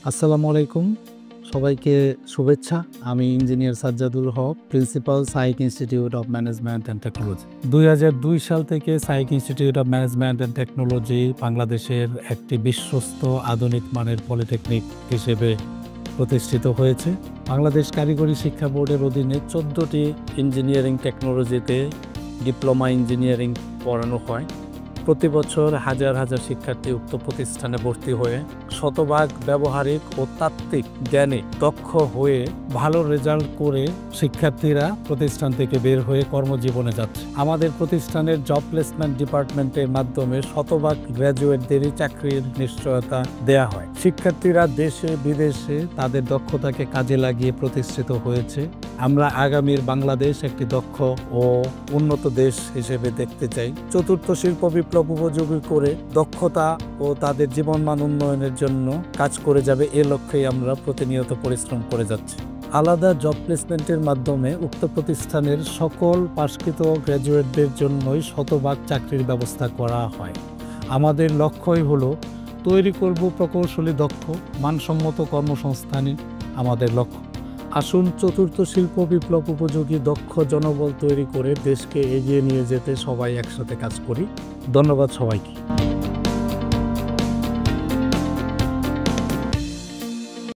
আসসালামু আলাইকুম, সবাইকে শুভেচ্ছা। আমি engineer Sajjadul Haque, principal SAIC institute of management and technology. 2002 সাল থেকে SAIC institute of management and technology বাংলাদেশের একটি বিশ্বস্ত আধুনিক মানের পলিটেকনিক হিসেবে প্রতিষ্ঠিত হয়েছে। বাংলাদেশ কারিগরি শিক্ষা বোর্ডের অধীনে 14টি ইঞ্জিনিয়ারিং টেকনোলজিতে ডিপ্লোমা ইঞ্জিনিয়ারিং পড়ানো হয়। প্রতি বছর হাজার হাজার শিক্ষার্থী উক্ত প্রতিষ্ঠানে ভর্তি হয়ে শতভাগ ব্যবহারিক ও তাত্ত্বিক জ্ঞানে দক্ষ হয়ে ভালো রেজাল্ট করে শিক্ষার্থীরা প্রতিষ্ঠান থেকে বের হয়ে কর্মজীবনে যাচ্ছে। আমাদের প্রতিষ্ঠানের জব প্লেসমেন্ট ডিপার্টমেন্টের মাধ্যমে শতভাগ গ্র্যাজুয়েটদেরই চাকরির নিশ্চয়তা দেয়া হয়। শিক্ষার্থীরা দেশে বিদেশে তাদের দক্ষতাকে কাজে লাগিয়ে প্রতিষ্ঠিত হয়েছে। আমরা আগামীর বাংলাদেশ একটি দক্ষ ও উন্নত দেশ হিসেবে দেখতে চাই। চতুর্থ শিল্প বিপ্লব উপযোগী করে দক্ষতা ও তাদের জীবনমান উন্নয়নের জন্য কাজ করে যাবে, এ লক্ষ্যেই আমরা প্রতিনিয়ত পরিশ্রম করে যাচ্ছি। আলাদা জব প্লেসমেন্টের মাধ্যমে উক্ত প্রতিষ্ঠানের সকল পাশকৃত গ্র্যাজুয়েটদের জন্যই শতভাগ চাকরির ব্যবস্থা করা হয়। আমাদের লক্ষ্যই হলো তৈরি করব প্রকৌশলী দক্ষ, মানসম্মত কর্মসংস্থানই আমাদের লক্ষ্য। আসুন চতুর্থ শিল্প বিপ্লব উপযোগী দক্ষ জনবল তৈরি করে দেশকে এগিয়ে নিয়ে যেতে সবাই একসাথে কাজ করি। ধন্যবাদ সবাইকে।